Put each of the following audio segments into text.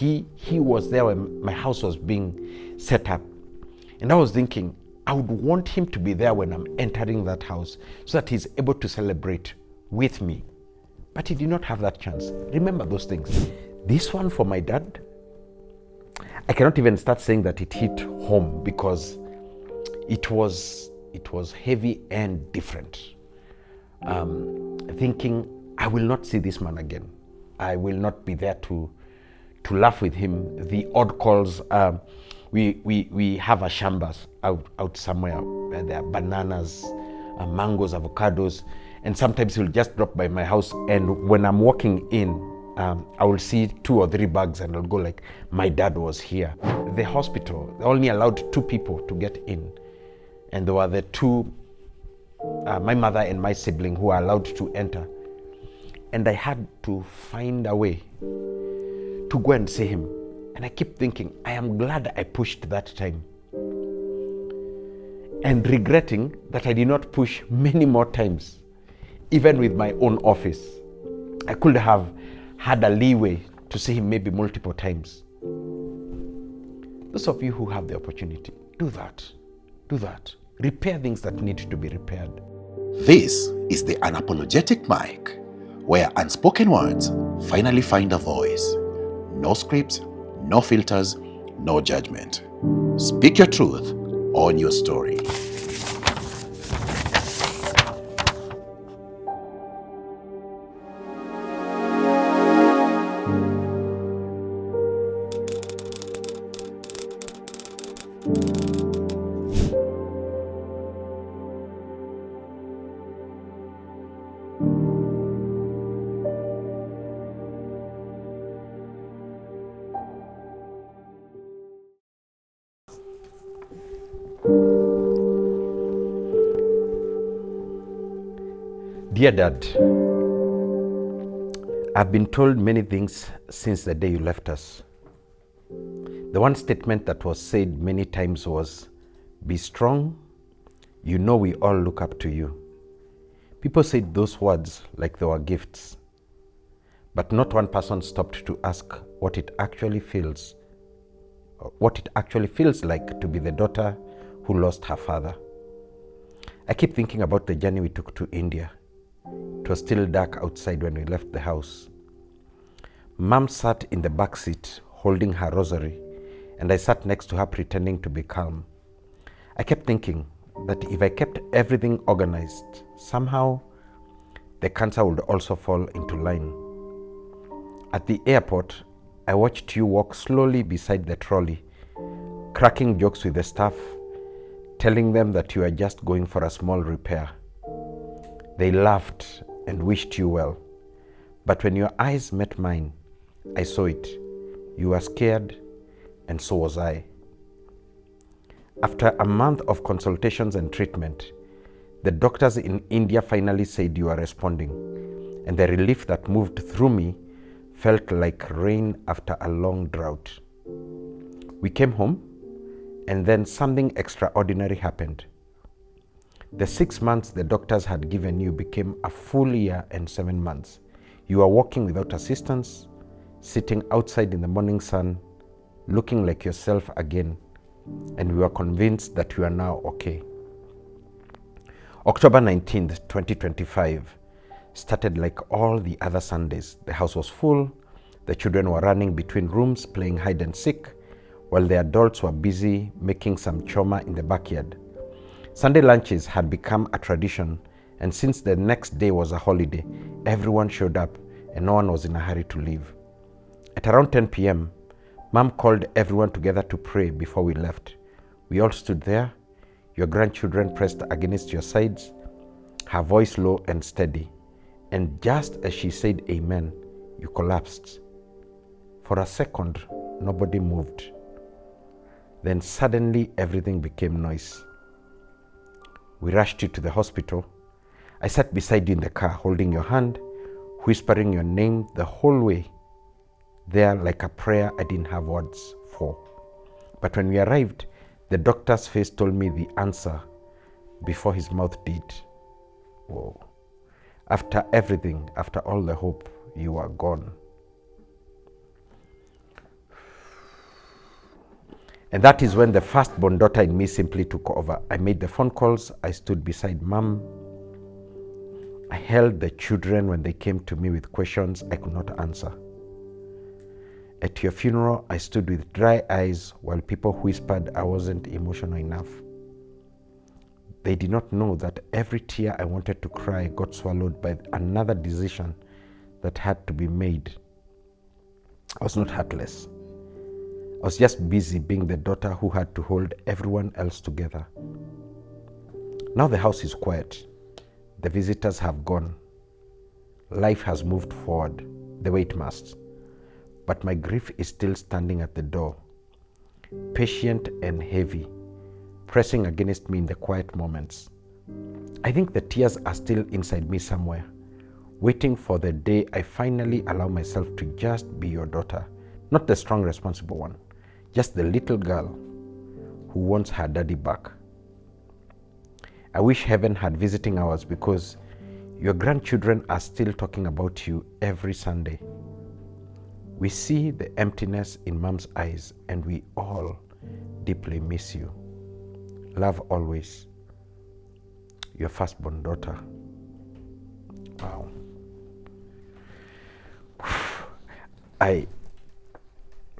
He was there when my house was being set up. And I was thinking, I would want him to be there when I'm entering that house so that he's able to celebrate with me. But he did not have that chance. Remember those things. This one for my dad, I cannot even start saying that it hit home because it was heavy and different. Thinking, I will not see this man again. I will not be there to laugh with him. The odd calls, we have a shambas out somewhere where there are bananas, mangoes, avocados, and sometimes he'll just drop by my house, and when I'm walking in, I will see 2 or 3 bags and I'll go like, my dad was here. The hospital, they only allowed 2 people to get in, and there were the 2, my mother and my sibling, who are allowed to enter. And I had to find a way to go and see him. And I keep thinking, I am glad I pushed that time. And regretting that I did not push many more times, even with my own office. I could have had a leeway to see him maybe multiple times. Those of you who have the opportunity, do that. Do that. Repair things that need to be repaired. This is the Unapologetic Mic, where unspoken words finally find a voice. No scripts, no filters, no judgment. Speak your truth, own your story. Dear Dad, I've been told many things since the day you left us. The one statement that was said many times was, be strong, you know we all look up to you. People said those words like they were gifts, but not one person stopped to ask what it actually feels like to be the daughter who lost her father. I keep thinking about the journey we took to India. It was still dark outside when we left the house. Mom sat in the back seat holding her rosary, and I sat next to her pretending to be calm. I kept thinking that if I kept everything organized, somehow the cancer would also fall into line. At the airport, I watched you walk slowly beside the trolley, cracking jokes with the staff, telling them that you are just going for a small repair. They laughed and wished you well. But when your eyes met mine, I saw it. You were scared, and so was I. After a month of consultations and treatment, the doctors in India finally said you are responding, and the relief that moved through me felt like rain after a long drought. We came home, and then something extraordinary happened. The 6 months the doctors had given you became a full year and 7 months. You are walking without assistance, sitting outside in the morning sun, looking like yourself again, and we were convinced that you are now okay. October 19th, 2025 started like all the other Sundays. The house was full, the children were running between rooms playing hide and seek, while the adults were busy making some choma in the backyard. Sunday lunches had become a tradition, and since the next day was a holiday, everyone showed up and no one was in a hurry to leave. At around 10 p.m., Mom called everyone together to pray before we left. We all stood there, your grandchildren pressed against your sides, her voice low and steady. And just as she said amen, you collapsed. For a second, nobody moved. Then suddenly everything became noise. We rushed you to the hospital. I sat beside you in the car, holding your hand, whispering your name the whole way there like a prayer I didn't have words for. But when we arrived, the doctor's face told me the answer before his mouth did. Whoa. After everything, after all the hope, you are gone. And that is when the firstborn daughter in me simply took over. I made the phone calls. I stood beside mom. I held the children when they came to me with questions I could not answer. At your funeral, I stood with dry eyes while people whispered I wasn't emotional enough. They did not know that every tear I wanted to cry got swallowed by another decision that had to be made. I was not heartless. I was just busy being the daughter who had to hold everyone else together. Now the house is quiet. The visitors have gone. Life has moved forward the way it must. But my grief is still standing at the door, patient and heavy, pressing against me in the quiet moments. I think the tears are still inside me somewhere, waiting for the day I finally allow myself to just be your daughter, not the strong, responsible one, just the little girl who wants her daddy back. I wish heaven had visiting hours because your grandchildren are still talking about you every Sunday. We see the emptiness in mom's eyes and we all deeply miss you. Love always. Your firstborn daughter. Wow. I'm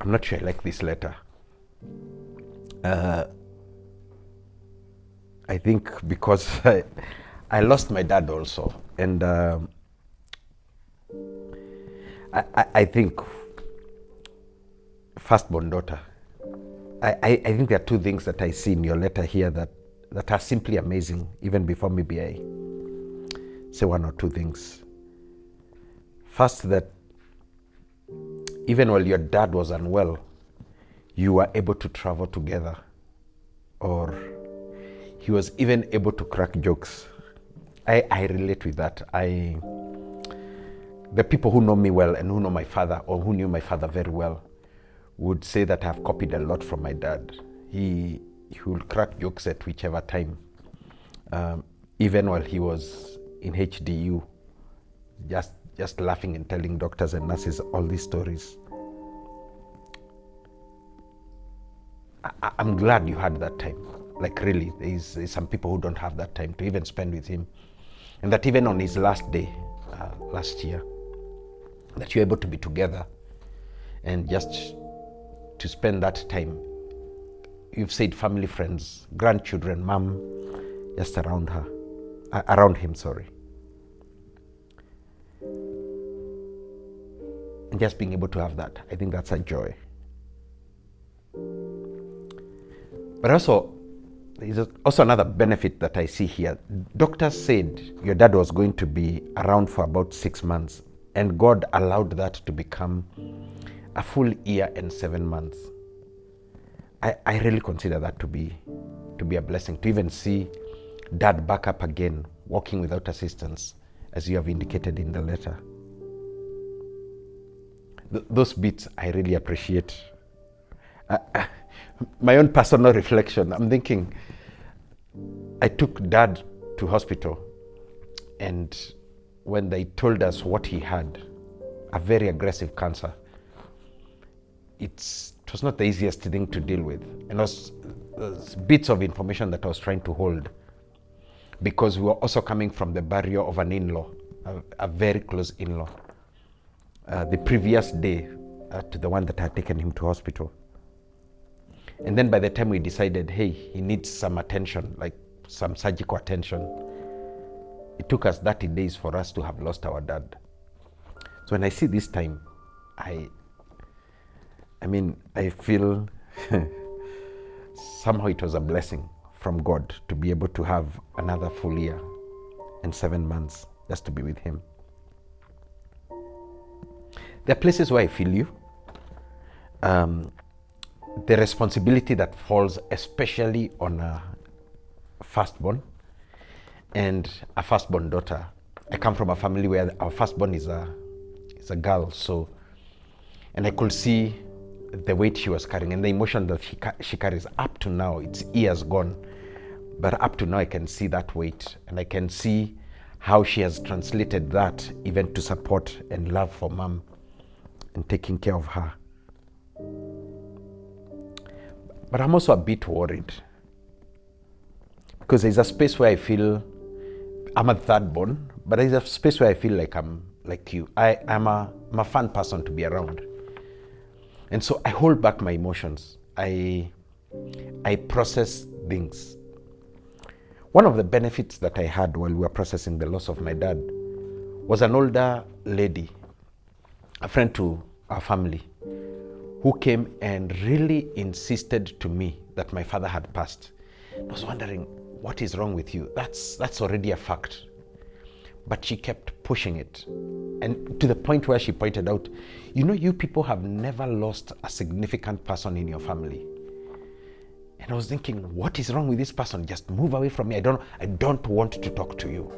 not sure I like this letter. I think because I lost my dad also. And I think firstborn daughter. I think there are two things that I see in your letter here that are simply amazing, even before maybe I say one or two things. First, that even while your dad was unwell, you were able to travel together, or he was even able to crack jokes. I relate with that. The people who know me well and who know my father, or who knew my father very well, would say that I've copied a lot from my dad. He will crack jokes at whichever time. Even while he was in HDU, just laughing and telling doctors and nurses all these stories. I'm glad you had that time. Like really, there's some people who don't have that time to even spend with him. And that even on his last day, last year, that you're able to be together and just to spend that time. You've said family, friends, grandchildren, mom, just around him. And just being able to have that, I think that's a joy. But also, there's also another benefit that I see here. Doctors said your dad was going to be around for about 6 months, and God allowed that to become a full year and 7 months. I really consider that to be a blessing, to even see dad back up again, walking without assistance, as you have indicated in the letter. Those bits I really appreciate. My own personal reflection, I'm thinking, I took dad to hospital, and when they told us what he had, a very aggressive cancer, it was not the easiest thing to deal with. And was bits of information that I was trying to hold, because we were also coming from the barrier of an in-law, a very close in-law, the previous day to the one that had taken him to hospital. And then by the time we decided, hey, he needs some attention, like some surgical attention, it took us 30 days for us to have lost our dad. So when I see this time, I feel somehow it was a blessing from God to be able to have another full year and 7 months just to be with him. There are places where I feel you. The responsibility that falls especially on a firstborn and a firstborn daughter. I come from a family where our firstborn is a girl, so, and I could see the weight she was carrying and the emotion that she carries up to now. It's years gone, but up to now I can see that weight, and I can see how she has translated that even to support and love for mom and taking care of her. But I'm also a bit worried because there's a space where I feel I'm a third born, but there's a space where I feel like I'm like you. I'm a fun person to be around. And so I hold back my emotions. I process things. One of the benefits that I had while we were processing the loss of my dad was an older lady, a friend to our family, who came and really insisted to me that my father had passed. I was wondering, what is wrong with you? That's already a fact. But she kept pushing it. And to the point where she pointed out, you people have never lost a significant person in your family. And I was thinking, what is wrong with this person? Just move away from me. I don't want to talk to you.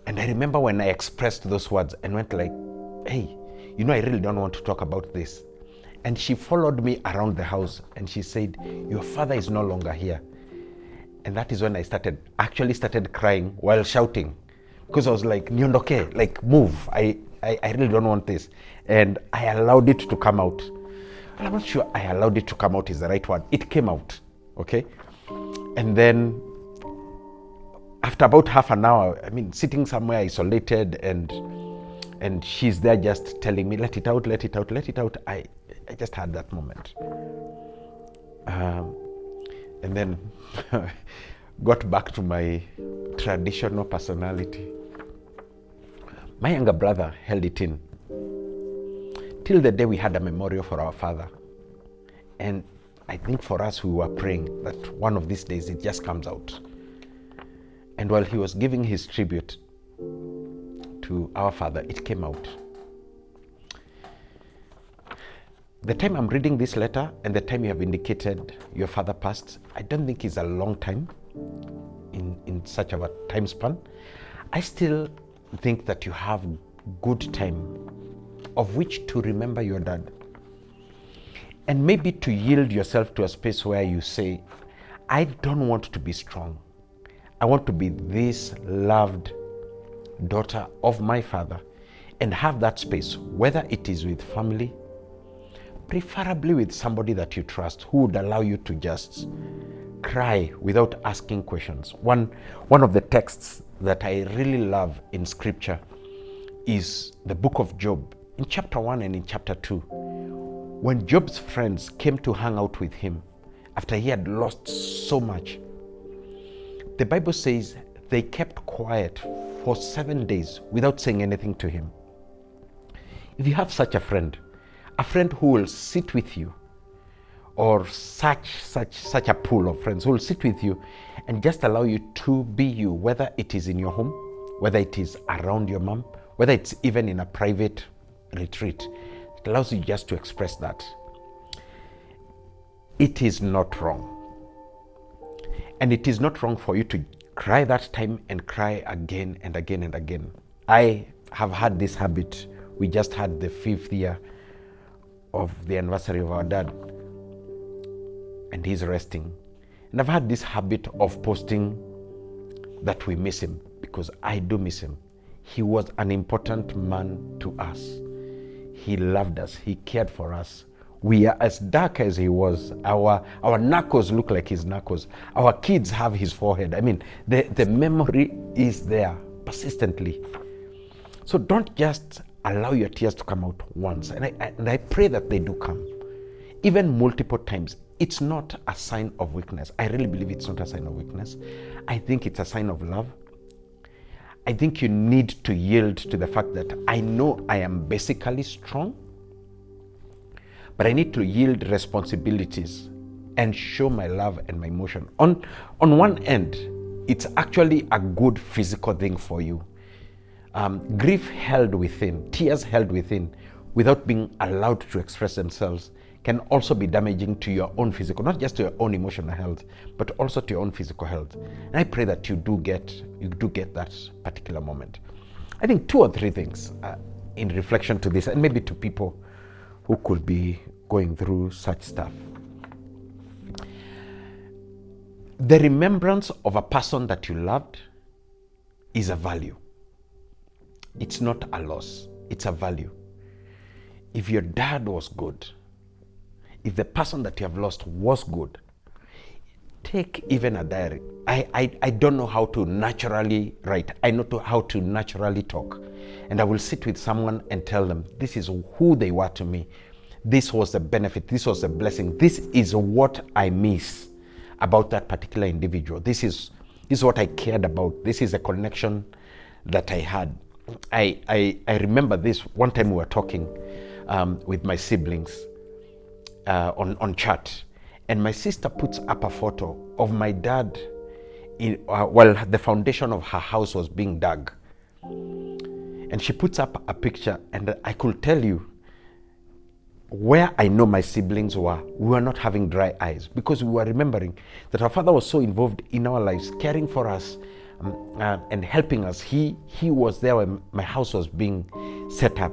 And I remember when I expressed those words and went like, hey, I really don't want to talk about this. And she followed me around the house and she said, your father is no longer here. And that is when I actually started crying while shouting. Because I was like, Nyondoke, like move. I really don't want this. And I allowed it to come out. But I'm not sure I allowed it to come out is the right word. It came out, okay? And then after about half an hour, sitting somewhere isolated and she's there just telling me, let it out, let it out, let it out. I just had that moment. And then got back to my traditional personality. My younger brother held it in till the day we had a memorial for our father. And I think for us, we were praying that one of these days it just comes out. And while he was giving his tribute to our father, it came out. The time I'm reading this letter and the time you have indicated your father passed, I don't think is a long time in such a time span. I still think that you have good time of which to remember your dad. And maybe to yield yourself to a space where you say, I don't want to be strong. I want to be this loved daughter of my father and have that space, whether it is with family, preferably with somebody that you trust, who would allow you to just cry without asking questions. One of the texts that I really love in scripture is the book of Job, in chapter 1 and in chapter 2. When Job's friends came to hang out with him after he had lost so much, the Bible says they kept quiet for 7 days without saying anything to him. If you have such a friend who will sit with you, or such a pool of friends who will sit with you and just allow you to be you, whether it is in your home, whether it is around your mom, whether it's even in a private retreat, it allows you just to express that. It is not wrong. And it is not wrong for you to cry that time and cry again and again and again. I have had this habit. We just had the 5th year of the anniversary of our dad, and he's resting. And I've had this habit of posting that we miss him, because I do miss him. He was an important man to us. He loved us. He cared for us. We are as dark as he was. Our knuckles look like his knuckles. Our kids have his forehead. The memory is there persistently. So don't just allow your tears to come out once. And I pray that they do come, even multiple times. It's not a sign of weakness. I really believe it's not a sign of weakness. I think it's a sign of love. I think you need to yield to the fact that I know I am basically strong, but I need to yield responsibilities and show my love and my emotion. On one end, it's actually a good physical thing for you. Grief held within, tears held within, without being allowed to express themselves, can also be damaging to your own physical, not just to your own emotional health, but also to your own physical health. And I pray that you do get that particular moment. I think 2 or 3 things in reflection to this, and maybe to people who could be going through such stuff. The remembrance of a person that you loved is a value. It's not a loss, it's a value. If your dad was good, if the person that you have lost was good, take even a diary. I don't know how to naturally write. I know how to naturally talk. And I will sit with someone and tell them, this is who they were to me. This was the benefit. This was the blessing. This is what I miss about that particular individual. This is what I cared about. This is a connection that I had. I remember this one time we were talking with my siblings on chat, and my sister puts up a photo of my dad while the foundation of her house was being dug, and she puts up a picture, and I could tell you where I know my siblings were. We were not having dry eyes because we were remembering that our father was so involved in our lives, caring for us and helping us. He was there when my house was being set up,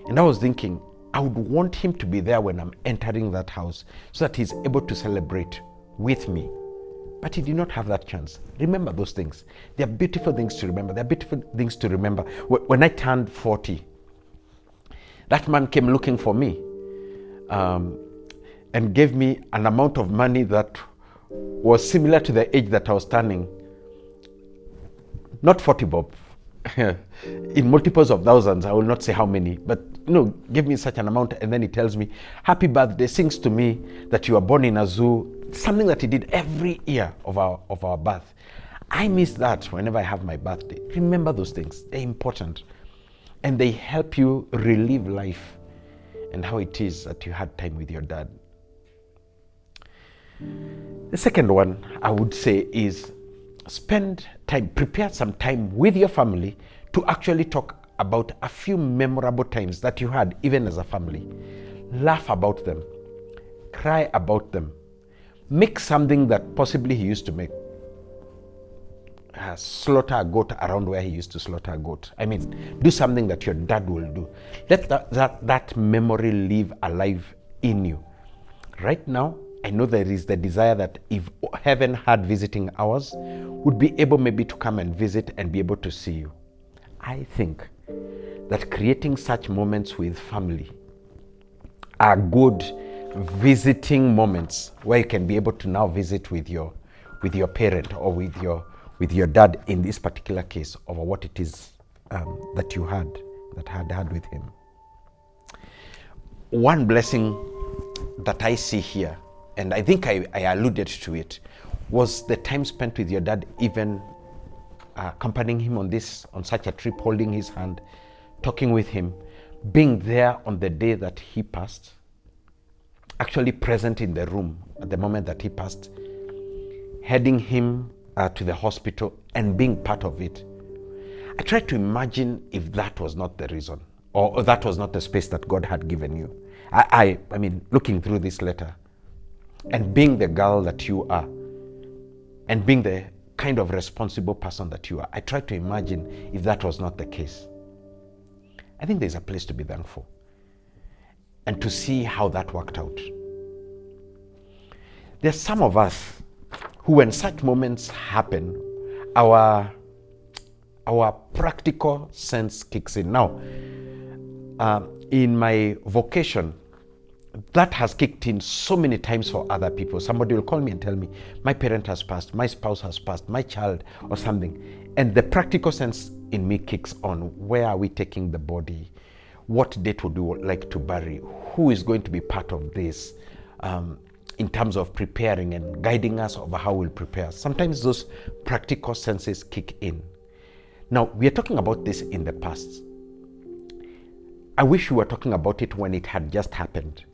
and I was thinking, I would want him to be there when I'm entering that house so that he's able to celebrate with me. But he did not have that chance. Remember those things. They are beautiful things to remember. They are beautiful things to remember. When I turned 40, that man came looking for me and gave me an amount of money that was similar to the age that I was turning. Not 40 bob. In multiples of thousands. I will not say how many, but give me such an amount, and then he tells me, happy birthday, sings to me that you were born in a zoo, something that he did every year of our birth. I miss that whenever I have my birthday. Remember those things. They're important, and they help you relive life and how it is that you had time with your dad. The second one I would say is spend time, prepare some time with your family to actually talk about a few memorable times that you had even as a family. Laugh about them, cry about them, make something that possibly he used to make. Slaughter a goat around where he used to slaughter a goat. I mean, do something that your dad will do. Let that memory live alive in you. Right now, I know there is the desire that if heaven had visiting hours, would be able maybe to come and visit and be able to see you. I think that creating such moments with family are good visiting moments where you can be able to now visit with your parent or with your dad in this particular case over what it is that you had with him. One blessing that I see here, and I think I alluded to it, was the time spent with your dad, even accompanying him on such a trip, holding his hand, talking with him, being there on the day that he passed, actually present in the room at the moment that he passed, heading him to the hospital and being part of it. I tried to imagine if that was not the reason, or that was not the space that God had given you. I mean, looking through this letter and being the girl that you are and being the kind of responsible person that you are, I tried to imagine if that was not the case. I think there's a place to be thankful and to see how that worked out. There's some of us who, when such moments happen, our practical sense kicks in. Now, in my vocation, that has kicked in so many times for other people. Somebody will call me and tell me, my parent has passed, my spouse has passed, my child or something. And the practical sense in me kicks on. Where are we taking the body? What date would we like to bury? Who is going to be part of this in terms of preparing and guiding us over how we'll prepare? Sometimes those practical senses kick in. Now, we are talking about this in the past. I wish we were talking about it when it had just happened,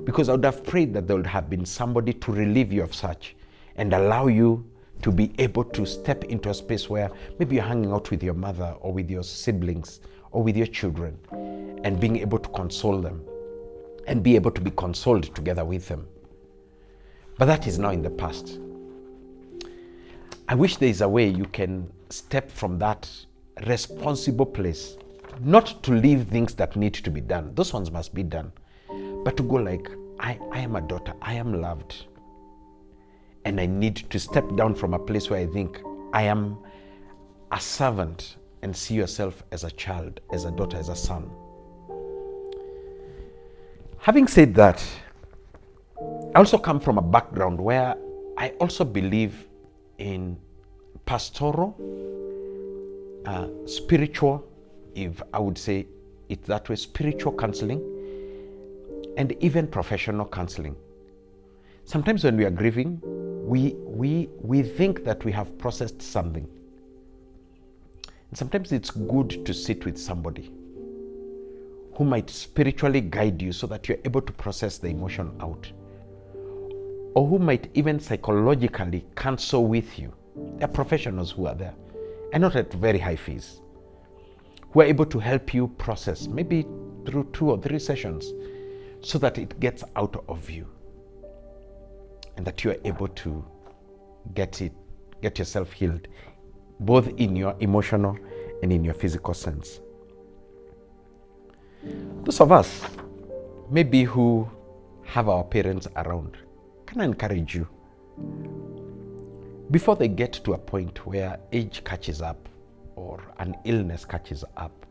because I would have prayed that there would have been somebody to relieve you of such and allow you to be able to step into a space where maybe you're hanging out with your mother or with your siblings or with your children and being able to console them and be able to be consoled together with them. But that is now in the past. I wish there is a way you can step from that responsible place, not to leave things that need to be done. Those ones must be done. But to go like, I am a daughter, I am loved. And I need to step down from a place where I think I am a servant, and see yourself as a child, as a daughter, as a son. Having said that, I also come from a background where I also believe in pastoral, spiritual, if I would say it that way, spiritual counseling, and even professional counseling. Sometimes when we are grieving, we think that we have processed something. And sometimes it's good to sit with somebody who might spiritually guide you so that you're able to process the emotion out, or who might even psychologically counsel with you. There are professionals who are there, and not at very high fees, who are able to help you process, maybe through 2 or 3 sessions, so that it gets out of you, and that you are able to get yourself healed, both in your emotional and in your physical sense. Those of us, maybe who have our parents around, can I encourage you, before they get to a point where age catches up, or an illness catches up,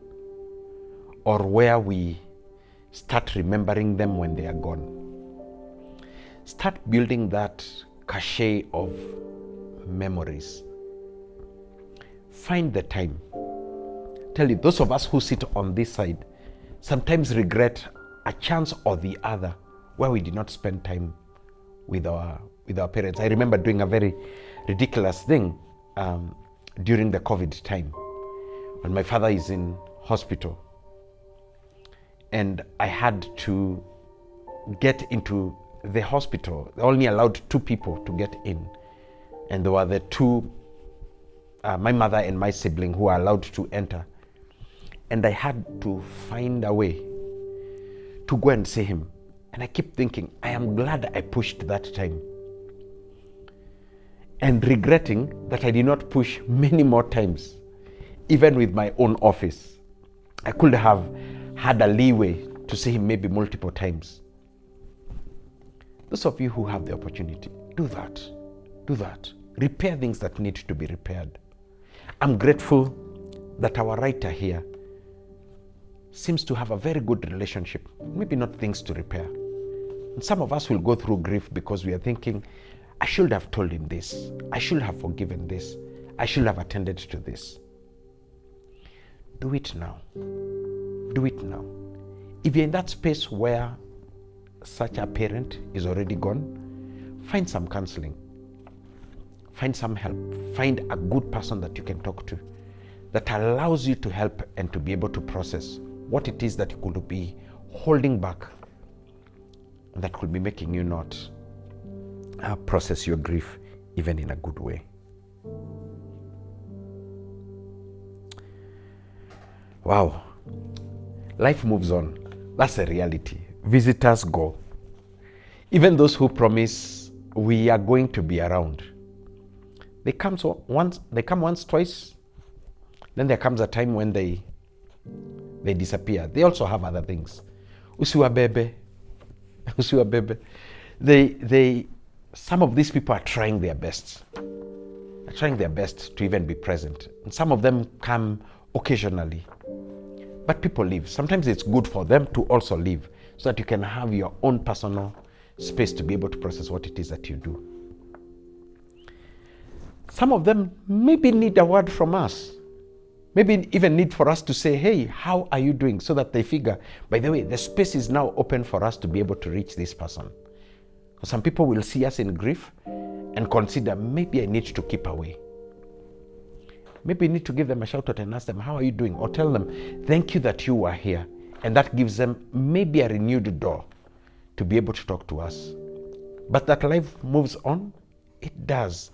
or where we start remembering them when they are gone, start building that cachet of memories. Find the time. Tell you, those of us who sit on this side sometimes regret a chance or the other where we did not spend time with our parents. I remember doing a very ridiculous thing during the COVID time, when my father is in hospital, and I had to get into the hospital. They only allowed 2 people to get in, and there were the 2, my mother and my sibling, who were allowed to enter. And I had to find a way to go and see him. And I keep thinking, I am glad I pushed that time, and regretting that I did not push many more times, even with my own office. I could have had a leeway to see him maybe multiple times. Those of you who have the opportunity, do that. Do that. Repair things that need to be repaired. I'm grateful that our writer here seems to have a very good relationship, maybe not things to repair. And some of us will go through grief because we are thinking, I should have told him this. I should have forgiven this. I should have attended to this. Do it now. Do it now. If you're in that space where such a parent is already gone, find some counseling. Find some help. Find a good person that you can talk to, that allows you to help and to be able to process what it is that you could be holding back, and that could be making you not process your grief even in a good way. Wow. Life moves on. That's a reality. Visitors go. Even those who promise we are going to be around, they come once, twice, then there comes a time when they disappear. They also have other things. Usiwa bebe. Some of these people are trying their best. They're trying their best to even be present. And some of them come occasionally. But people leave. Sometimes it's good for them to also leave, so that you can have your own personal space to be able to process what it is that you do. Some of them maybe need a word from us. Maybe even need for us to say, hey, how are you doing? So that they figure, by the way, the space is now open for us to be able to reach this person. Some people will see us in grief and consider, maybe I need to keep away. Maybe you need to give them a shout out and ask them, how are you doing? Or tell them, thank you that you were here. And that gives them maybe a renewed door to be able to talk to us. But that life moves on, it does.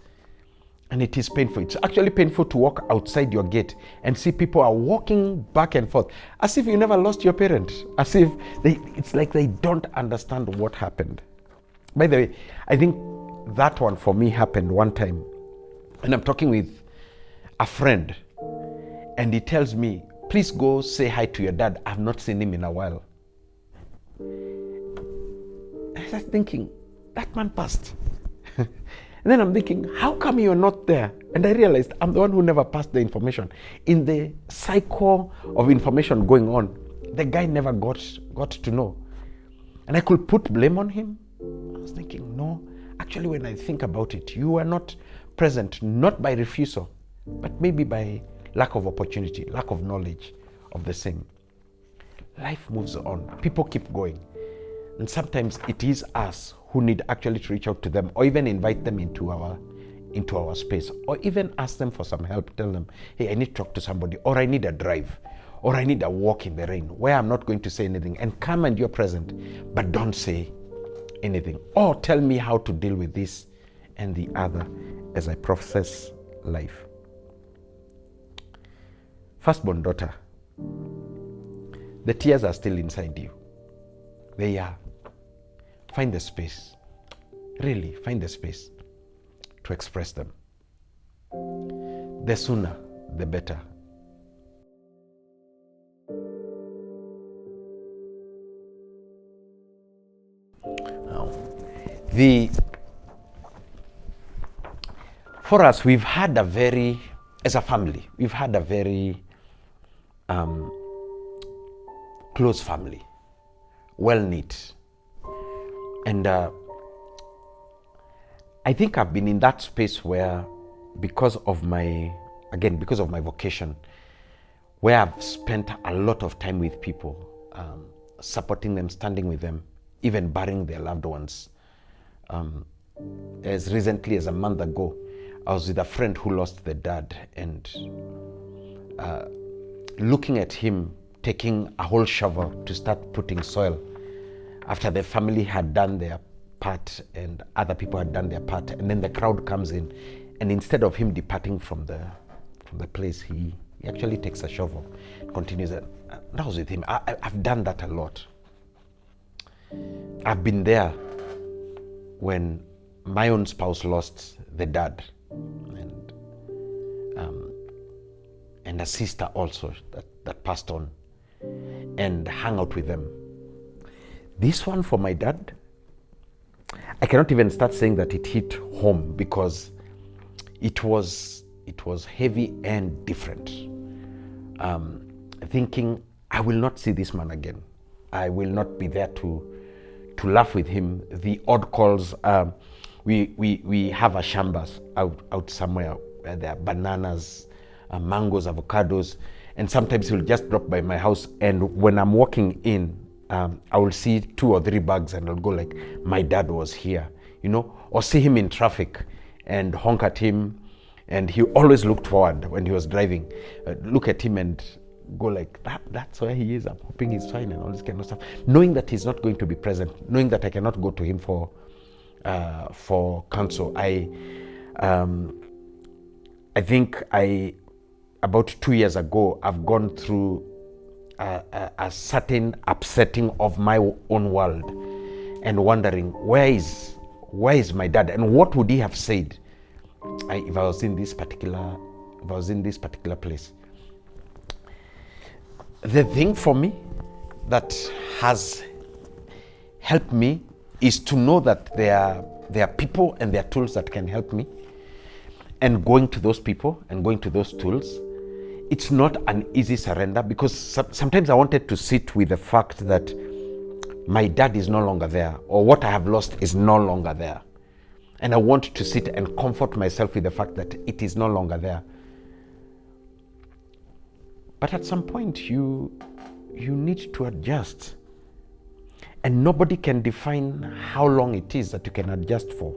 And it is painful. It's actually painful to walk outside your gate and see people are walking back and forth as if you never lost your parent, as if it's like they don't understand what happened. By the way, I think that one for me happened one time. And I'm talking with a friend, and he tells me, please go say hi to your dad. I've not seen him in a while. I was thinking, that man passed. And then I'm thinking, how come you're not there? And I realized I'm the one who never passed the information. In the cycle of information going on, the guy never got to know. And I could put blame on him. was thinking, no, actually when I think about it, you were not present, not by refusal, but maybe by lack of opportunity, lack of knowledge of the same. Life moves on. People keep going. And sometimes it is us who need actually to reach out to them or even invite them into our space, or even ask them for some help. Tell them, hey, I need to talk to somebody, or I need a drive, or I need a walk in the rain where I'm not going to say anything, and come and you're present, but don't say anything. Or tell me how to deal with this and the other as I process life. Firstborn daughter, the tears are still inside you. They are. Find the space. Really, find the space to express them. The sooner, the better. Now, for us, we've had a very, as a family, we've had a very close family, well-knit. And I think I've been in that space where, because of my vocation, where I've spent a lot of time with people, supporting them, standing with them, even burying their loved ones. As recently as a month ago, I was with a friend who lost their dad, and looking at him taking a whole shovel to start putting soil after the family had done their part and other people had done their part, and then the crowd comes in, and instead of him departing from the place, he actually takes a shovel and continues. And that was with him. I've done that a lot. I've been there when my own spouse lost the dad, and a sister also that passed on, and hung out with them. This one for my dad, I cannot even start saying that it hit home, because it was heavy and different. Thinking, I will not see this man again. I will not be there to laugh with him. The odd calls, we have a shambas out somewhere where there are bananas, mangoes, avocados, and sometimes he'll just drop by my house, and when I'm walking in, I will see 2 or 3 bags, and I'll go like, my dad was here, or see him in traffic and honk at him, and he always looked forward when he was driving, look at him and go like, that's where he is, I'm hoping he's fine, and all this kind of stuff, knowing that he's not going to be present, knowing that I cannot go to him for counsel. I think about 2 years ago, I've gone through a certain upsetting of my own world, and wondering, where is my dad, and what would he have said if I was in this particular place. The thing for me that has helped me is to know that there are people and there are tools that can help me, and going to those people and going to those tools, it's not an easy surrender, because sometimes I wanted to sit with the fact that my dad is no longer there, or what I have lost is no longer there. And I want to sit and comfort myself with the fact that it is no longer there. But at some point, you need to adjust. And nobody can define how long it is that you can adjust for.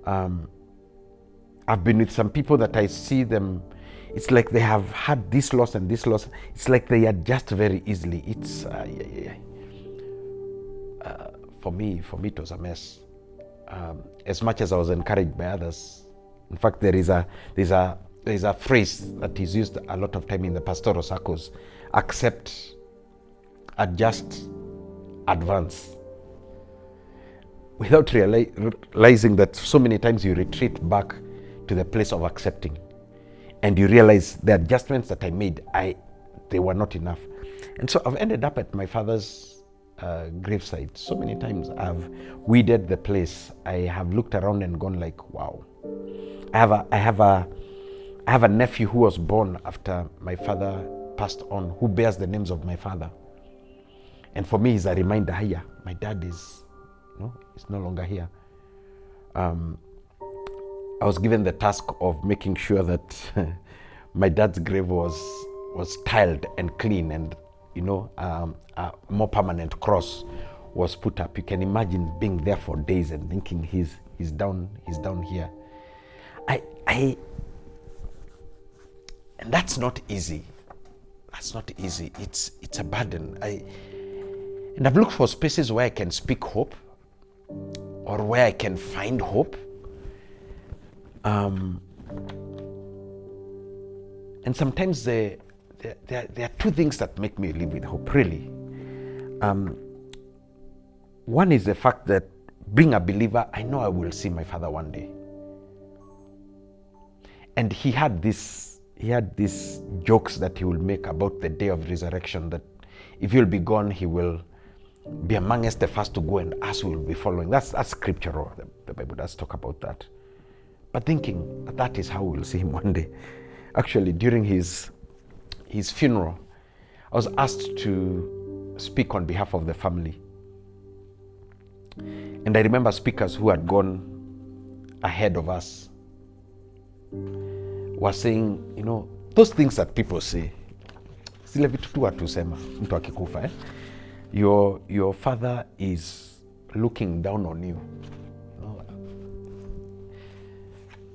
I've been with some people that I see them, it's like they have had this loss and this loss. It's like they adjust very easily. It's for me it was a mess. As much as I was encouraged by others. In fact, there's a phrase that is used a lot of time in the pastoral circles: accept, adjust, advance. Without realizing that so many times you retreat back to the place of accepting, and you realize the adjustments that I made, they were not enough. And so I've ended up at my father's graveside. So many times I've weeded the place. I have looked around and gone like, wow. I have a nephew who was born after my father passed on, who bears the names of my father. And for me, it's a reminder, my dad is No, he's no longer here. I was given the task of making sure that my dad's grave was tiled and clean, and a more permanent cross was put up. You can imagine being there for days and thinking he's down here. And that's not easy. That's not easy. It's a burden. And I've looked for spaces where I can speak hope, or where I can find hope. And sometimes there are two things that make me live with hope, really. One is the fact that being a believer, I know I will see my father one day. And he had these jokes that he will make about the day of resurrection, that if he'll be gone, he will be among us the first to go, and us will be following. That's scriptural. The Bible does talk about that. But thinking that is how we'll see him one day. Actually, during his funeral, I was asked to speak on behalf of the family. And I remember speakers who had gone ahead of us were saying, those things that people say. Zile vitu tu watu sema, mtu akikufa, your father is looking down on you.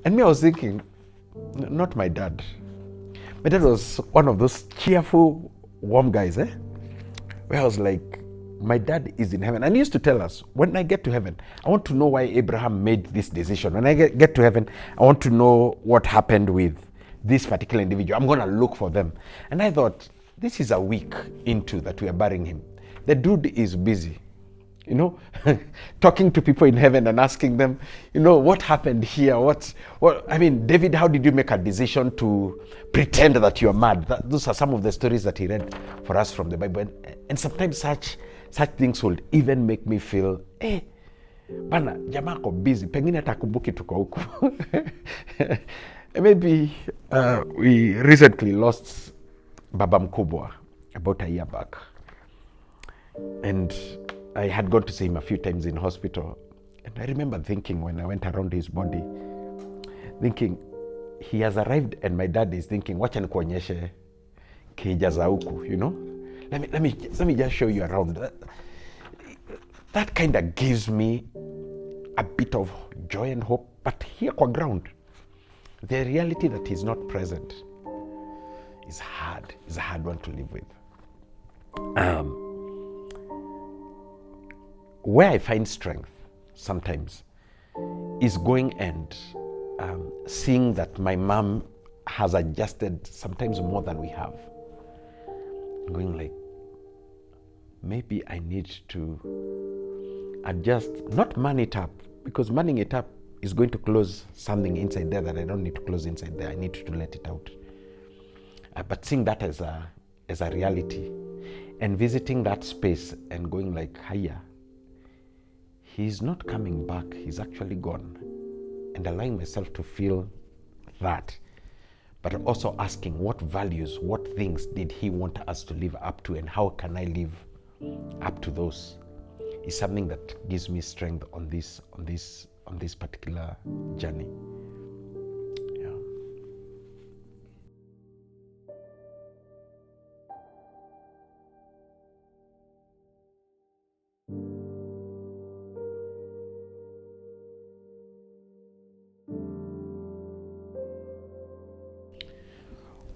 And me, I was thinking, not my dad. My dad was one of those cheerful, warm guys, where I was like, my dad is in heaven. And he used to tell us, when I get to heaven, I want to know why Abraham made this decision. When I get to heaven, I want to know what happened with this particular individual. I'm going to look for them. And I thought, this is a week into that we are burying him. The dude is busy, talking to people in heaven and asking them, what happened here? David, how did you make a decision to pretend that you're mad? Those are some of the stories that he read for us from the Bible. And sometimes such things will even make me feel, bana, jamaa ako busy, pengine hata kumbuki tuko huku. Maybe we recently lost Baba Mkubwa about a year back. And I had gone to see him a few times in hospital. And I remember thinking, when I went around his body, thinking, he has arrived, and my dad is thinking, wacha nikuonyeshe keja za huku, Let me just show you around. That kind of gives me a bit of joy and hope. But here kwa ground, the reality that he's not present is hard. It's a hard one to live with. Where I find strength sometimes is going and seeing that my mom has adjusted sometimes more than we have. Going like, maybe I need to adjust, not man it up, because manning it up is going to close something inside there that I don't need to close inside there. I need to let it out. But seeing that as a reality, and visiting that space and going like, hiya, he's not coming back, he's actually gone. And allowing myself to feel that, but also asking what values, what things did he want us to live up to, and how can I live up to those, is something that gives me strength on this particular journey. Yeah.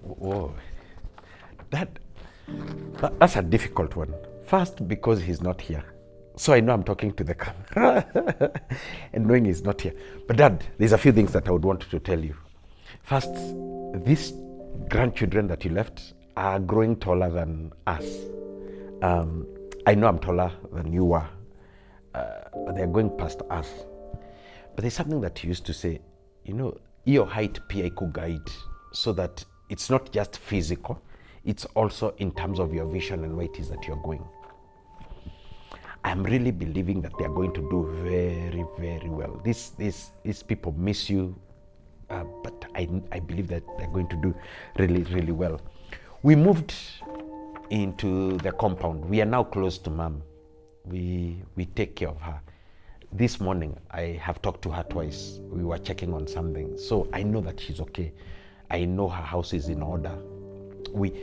Whoa, that's a difficult one. First, because he's not here. So I know I'm talking to the camera and knowing he's not here. But Dad, there's a few things that I would want to tell you. First, these grandchildren that you left are growing taller than us. I know I'm taller than you were, but they're going past us. But there's something that you used to say, your height pia iko guide, so that it's not just physical, it's also in terms of your vision and where it is that you're going. I'm really believing that they're going to do very, very well. These people miss you, but I believe that they're going to do really, really well. We moved into the compound. We are now close to Mom. We take care of her. This morning, I have talked to her twice. We were checking on something. So I know that she's okay. I know her house is in order. We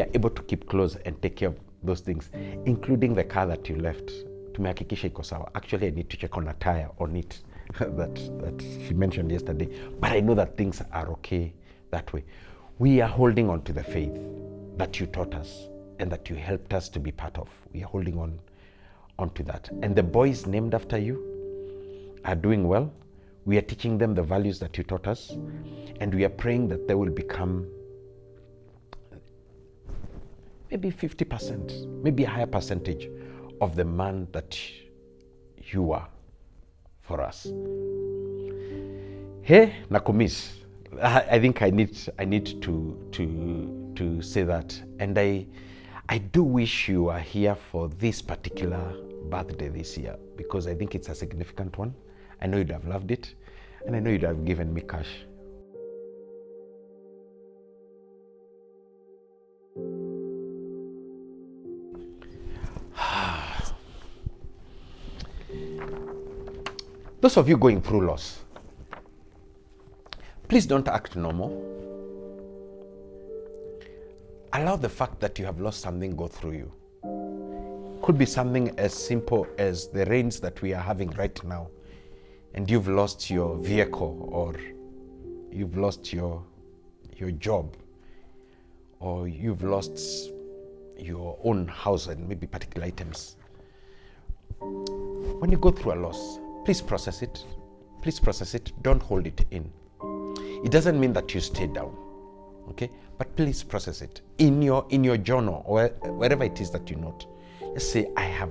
are able to keep close and take care of those things, including the car that you left. Tumehakikisha iko sawa. Actually, I need to check on a tire on it that she mentioned yesterday. But I know that things are okay that way. We are holding on to the faith that you taught us and that you helped us to be part of. We are holding on to that. And the boys named after you are doing well. We are teaching them the values that you taught us, and we are praying that they will become maybe 50%, maybe a higher percentage of the man that you are for us. Hey, Nakumis, I think I need to say that, and I do wish you are here for this particular birthday this year, because I think it's a significant one. I know you'd have loved it, and I know you'd have given me cash. Those of you going through loss, please don't act normal. Allow the fact that you have lost something go through you. Could be something as simple as the rains that we are having right now, and you've lost your vehicle, or you've lost your job, or you've lost your own house and maybe particular items. When you go through a loss, please process it. Please process it. Don't hold it in. It doesn't mean that you stay down, okay? But please process it in your journal, or wherever it is that you note. Just say, I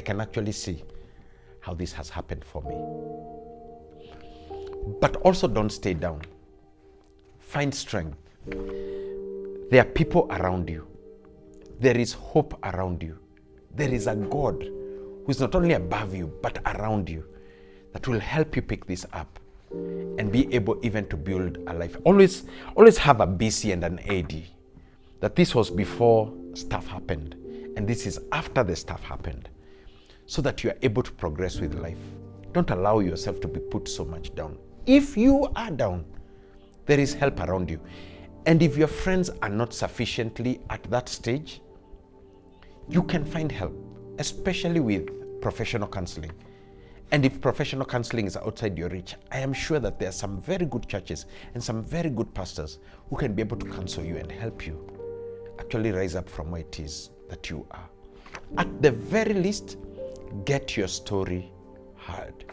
can actually see how this has happened for me. But also don't stay down. Find strength. There are people around you. There is hope around you. There is a God who is not only above you, but around you, that will help you pick this up and be able even to build a life. Always have a BC and an AD. That this was before stuff happened, and this is after the stuff happened, so that you are able to progress with life. Don't allow yourself to be put so much down. If you are down, there is help around you. And if your friends are not sufficiently at that stage, you can find help, especially with professional counseling. And if professional counseling is outside your reach, I am sure that there are some very good churches and some very good pastors who can be able to counsel you and help you actually rise up from where it is that you are. At the very least, get your story heard.